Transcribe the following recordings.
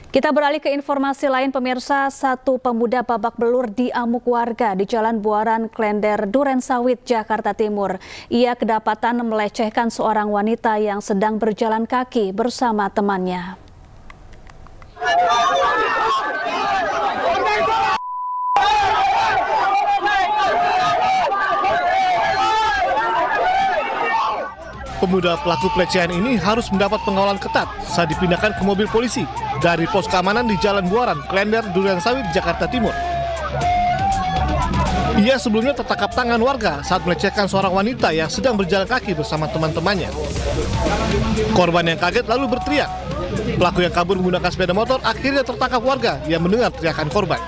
Kita beralih ke informasi lain, pemirsa. Satu pemuda babak belur diamuk warga di Jalan Buaran Klender, Durensawit, Jakarta Timur. Ia kedapatan melecehkan seorang wanita yang sedang berjalan kaki bersama temannya. Pemuda pelaku pelecehan ini harus mendapat pengawalan ketat saat dipindahkan ke mobil polisi dari pos keamanan di Jalan Buaran, Klender, Durensawit, Jakarta Timur. Ia sebelumnya tertangkap tangan warga saat melecehkan seorang wanita yang sedang berjalan kaki bersama teman-temannya. Korban yang kaget lalu berteriak. Pelaku yang kabur menggunakan sepeda motor akhirnya tertangkap warga yang mendengar teriakan korban.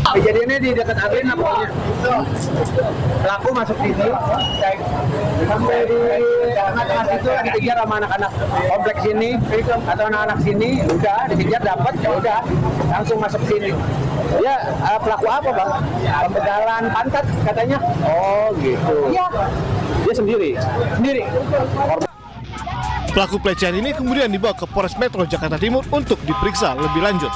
Kejadiannya di dekat Adlin apa? Pelaku masuk sini, sampai di tengah-tengah situ dikejar sama anak-anak kompleks sini atau anak-anak sini, udah dikejar dapat, ya udah langsung masuk sini. Ya pelaku apa bang? Pembegalan pantat katanya. Oh gitu. Iya. Dia sendiri. Pelaku pelecehan ini kemudian dibawa ke Polres Metro Jakarta Timur untuk diperiksa lebih lanjut.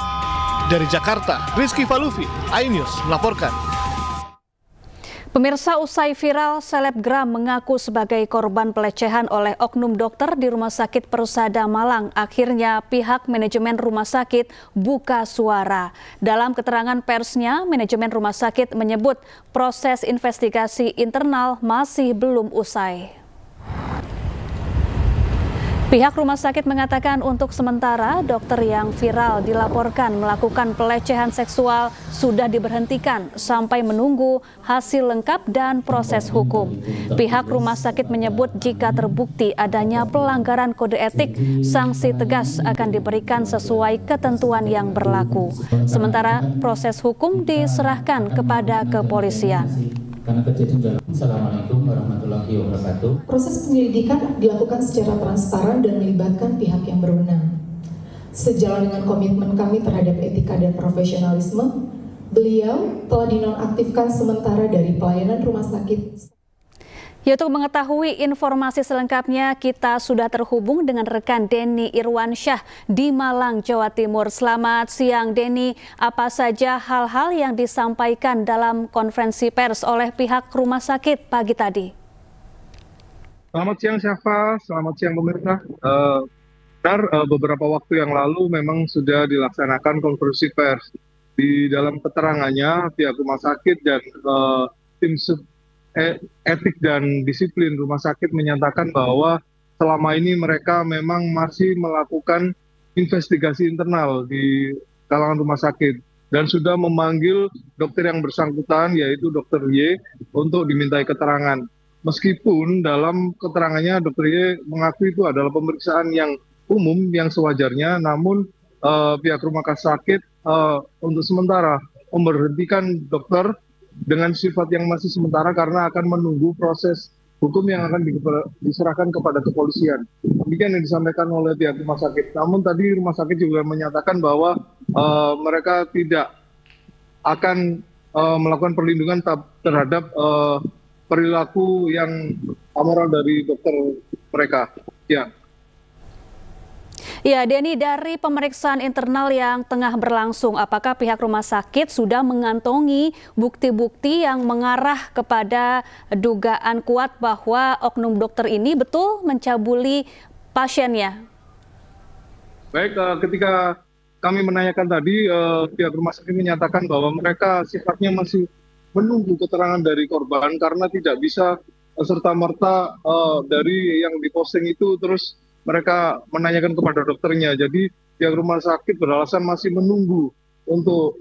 Dari Jakarta, Rizky Falufi, iNews melaporkan. Pemirsa, usai viral, selebgram mengaku sebagai korban pelecehan oleh oknum dokter di Rumah Sakit Persada Malang. Akhirnya pihak manajemen rumah sakit buka suara. Dalam keterangan persnya, manajemen rumah sakit menyebut proses investigasi internal masih belum usai. Pihak rumah sakit mengatakan untuk sementara dokter yang viral dilaporkan melakukan pelecehan seksual sudah diberhentikan sampai menunggu hasil lengkap dan proses hukum. Pihak rumah sakit menyebut jika terbukti adanya pelanggaran kode etik, sanksi tegas akan diberikan sesuai ketentuan yang berlaku. Sementara proses hukum diserahkan kepada kepolisian. Karena kejadian. Assalamualaikum warahmatullahi wabarakatuh. Proses penyelidikan dilakukan secara transparan dan melibatkan pihak yang berwenang. Sejalan dengan komitmen kami terhadap etika dan profesionalisme, beliau telah dinonaktifkan sementara dari pelayanan rumah sakit. Ya, untuk mengetahui informasi selengkapnya, kita sudah terhubung dengan rekan Denny Irwansyah di Malang, Jawa Timur. Selamat siang, Denny. Apa saja hal-hal yang disampaikan dalam konferensi pers oleh pihak rumah sakit pagi tadi? Selamat siang, Syafa. Selamat siang, pemirsa. Beberapa waktu yang lalu memang sudah dilaksanakan konferensi pers. Di dalam keterangannya, pihak rumah sakit dan tim etik dan disiplin rumah sakit menyatakan bahwa selama ini mereka memang masih melakukan investigasi internal di kalangan rumah sakit dan sudah memanggil dokter yang bersangkutan yaitu Dr. Y untuk dimintai keterangan. Meskipun dalam keterangannya Dr. Y mengaku itu adalah pemeriksaan yang umum yang sewajarnya, namun pihak rumah sakit untuk sementara memberhentikan dokter dengan sifat yang masih sementara karena akan menunggu proses hukum yang akan diserahkan kepada kepolisian. Demikian yang disampaikan oleh pihak rumah sakit. Namun tadi rumah sakit juga menyatakan bahwa mereka tidak akan melakukan perlindungan terhadap perilaku yang amoral dari dokter mereka. Ya. Ya, Denny, dari pemeriksaan internal yang tengah berlangsung, apakah pihak rumah sakit sudah mengantongi bukti-bukti yang mengarah kepada dugaan kuat bahwa oknum dokter ini betul mencabuli pasiennya? Baik, ketika kami menanyakan tadi, pihak rumah sakit menyatakan bahwa mereka sifatnya masih menunggu keterangan dari korban karena tidak bisa serta-merta dari yang diposting itu terus mereka menanyakan kepada dokternya. Jadi pihak rumah sakit beralasan masih menunggu untuk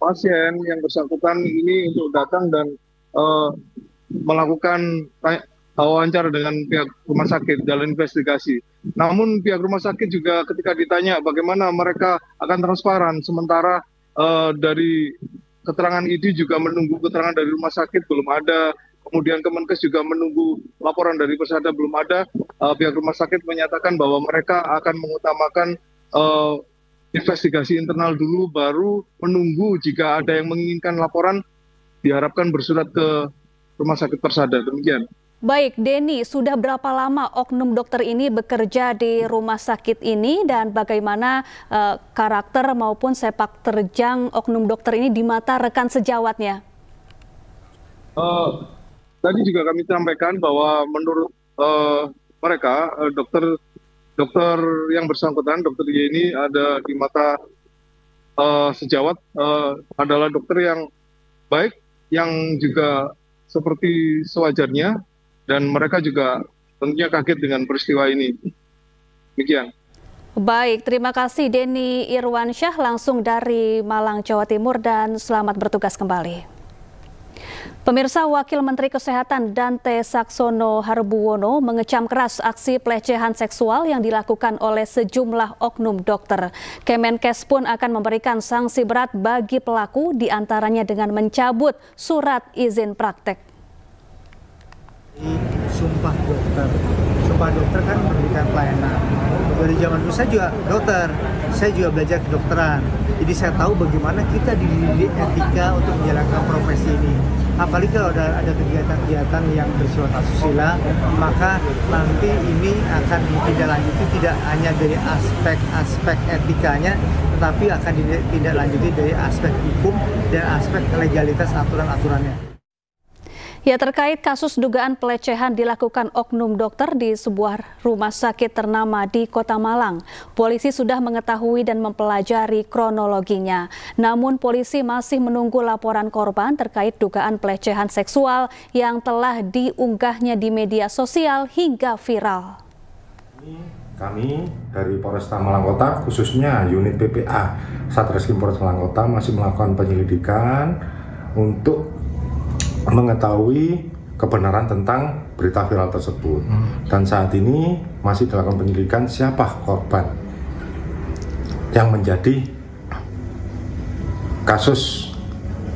pasien yang bersangkutan ini untuk datang dan melakukan wawancara dengan pihak rumah sakit dalam investigasi. Namun pihak rumah sakit juga ketika ditanya bagaimana mereka akan transparan, sementara dari keterangan ID juga menunggu keterangan dari rumah sakit belum ada. Kemudian Kemenkes juga menunggu laporan dari Persada belum ada. Pihak rumah sakit menyatakan bahwa mereka akan mengutamakan investigasi internal dulu, baru menunggu jika ada yang menginginkan laporan, diharapkan bersurat ke Rumah Sakit Persada. Demikian. Baik, Denny, sudah berapa lama oknum dokter ini bekerja di rumah sakit ini dan bagaimana karakter maupun sepak terjang oknum dokter ini di mata rekan sejawatnya? Tadi juga kami sampaikan bahwa menurut mereka dokter yang bersangkutan, dokter Y ini ada di mata sejawat adalah dokter yang baik, yang juga seperti sewajarnya. Dan mereka juga tentunya kaget dengan peristiwa ini. Demikian. Baik, terima kasih Denny Irwansyah langsung dari Malang, Jawa Timur dan selamat bertugas kembali. Pemirsa, Wakil Menteri Kesehatan Dante Saxono Harbuwono mengecam keras aksi pelecehan seksual yang dilakukan oleh sejumlah oknum dokter. Kemenkes pun akan memberikan sanksi berat bagi pelaku, diantaranya dengan mencabut surat izin praktek. Sumpah dokter kan memberikan pelayanan. Dari zaman dulu saya juga dokter, saya juga belajar kedokteran. Jadi saya tahu bagaimana kita dididik etika untuk menjalankan profesi ini. Apalagi kalau ada kegiatan-kegiatan yang bersifat asusila, maka nanti ini akan ditindaklanjuti tidak hanya dari aspek etikanya, tetapi akan ditindaklanjuti dari aspek hukum dan aspek legalitas aturan-aturannya. Ya, terkait kasus dugaan pelecehan dilakukan oknum dokter di sebuah rumah sakit ternama di Kota Malang. Polisi sudah mengetahui dan mempelajari kronologinya. Namun polisi masih menunggu laporan korban terkait dugaan pelecehan seksual yang telah diunggahnya di media sosial hingga viral. Kami dari Polresta Malang Kota, khususnya unit PPA Satreskrim Polres Malang Kota masih melakukan penyelidikan untuk mengetahui kebenaran tentang berita viral tersebut. Dan saat ini masih dilakukan penyelidikan siapa korban yang menjadi kasus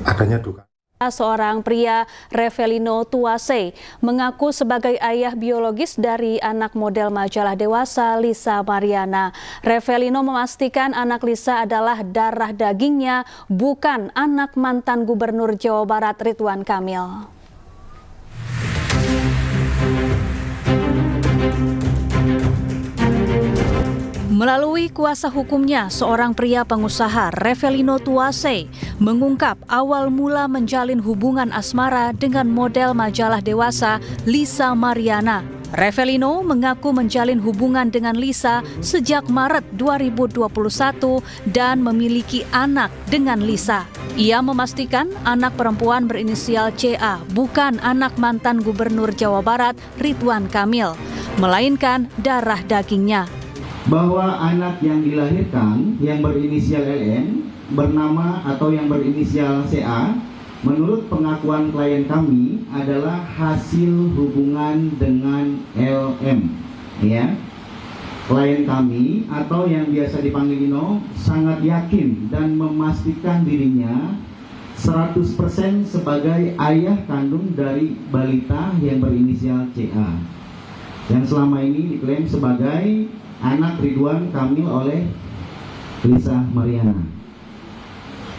adanya dugaan. Seorang pria, Revelino Tuase, mengaku sebagai ayah biologis dari anak model majalah dewasa Lisa Mariana. Revelino memastikan anak Lisa adalah darah dagingnya, bukan anak mantan Gubernur Jawa Barat Ridwan Kamil. Melalui kuasa hukumnya, seorang pria pengusaha, Revelino Tuase, mengungkap awal mula menjalin hubungan asmara dengan model majalah dewasa Lisa Mariana. Revelino mengaku menjalin hubungan dengan Lisa sejak Maret 2021 dan memiliki anak dengan Lisa. Ia memastikan anak perempuan berinisial CA bukan anak mantan Gubernur Jawa Barat Ridwan Kamil, melainkan darah dagingnya. Bahwa anak yang dilahirkan yang berinisial LM bernama atau yang berinisial CA menurut pengakuan klien kami adalah hasil hubungan dengan LM, ya. Klien kami atau yang biasa dipanggil Ino sangat yakin dan memastikan dirinya 100% sebagai ayah kandung dari balita yang berinisial CA yang selama ini diklaim sebagai anak Ridwan Kamil oleh Lisa Mariana.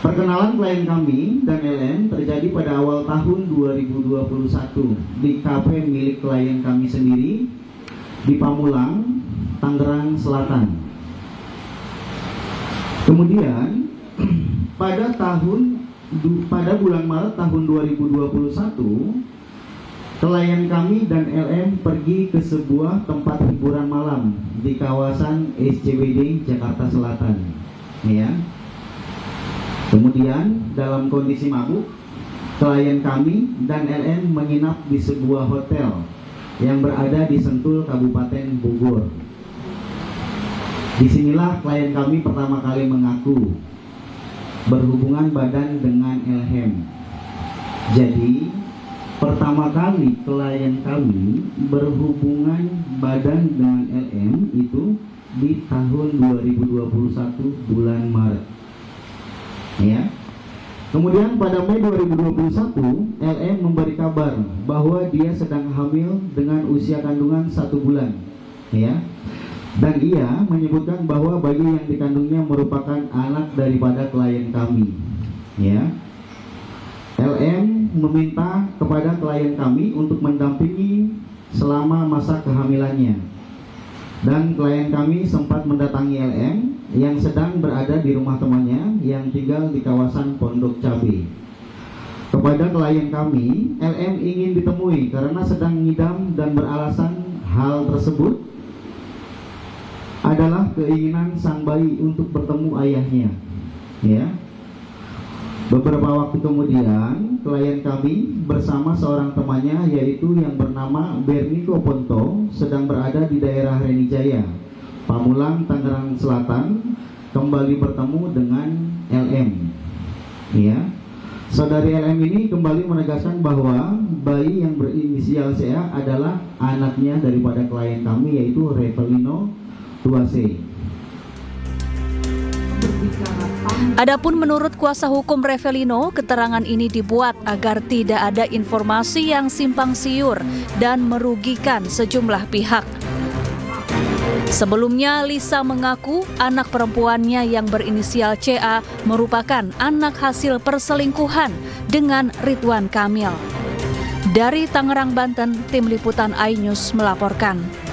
Perkenalan klien kami dan LM terjadi pada awal tahun 2021 di kafe milik klien kami sendiri di Pamulang, Tangerang Selatan. Kemudian pada bulan Maret tahun 2021 klien kami dan LM pergi ke sebuah tempat hiburan malam di kawasan SCBD Jakarta Selatan, ya. Kemudian dalam kondisi mabuk, klien kami dan LM menginap di sebuah hotel yang berada di Sentul, Kabupaten Bogor. Disinilah klien kami pertama kali mengaku berhubungan badan dengan LM. Jadi pertama kali klien kami berhubungan badan dengan LM itu di tahun 2021 bulan Maret, ya. Kemudian pada Mei 2021 LM memberi kabar bahwa dia sedang hamil dengan usia kandungan 1 bulan, ya. Dan ia menyebutkan bahwa bayi yang dikandungnya merupakan anak daripada klien kami, ya. LM meminta kepada klien kami untuk mendampingi selama masa kehamilannya. Dan klien kami sempat mendatangi LM yang sedang berada di rumah temannya yang tinggal di kawasan Pondok Cabe. Kepada klien kami, LM ingin ditemui karena sedang ngidam dan beralasan hal tersebut adalah keinginan sang bayi untuk bertemu ayahnya. Ya. Beberapa waktu kemudian, klien kami bersama seorang temannya yaitu yang bernama Berniko Ponto sedang berada di daerah Renijaya, Pamulang, Tangerang Selatan, kembali bertemu dengan LM. Ya. Saudari LM ini kembali menegaskan bahwa bayi yang berinisial CA adalah anaknya daripada klien kami yaitu Revelino 2C. Adapun menurut kuasa hukum Revelino, keterangan ini dibuat agar tidak ada informasi yang simpang siur dan merugikan sejumlah pihak. Sebelumnya, Lisa mengaku anak perempuannya yang berinisial CA merupakan anak hasil perselingkuhan dengan Ridwan Kamil. Dari Tangerang, Banten, Tim Liputan iNews melaporkan.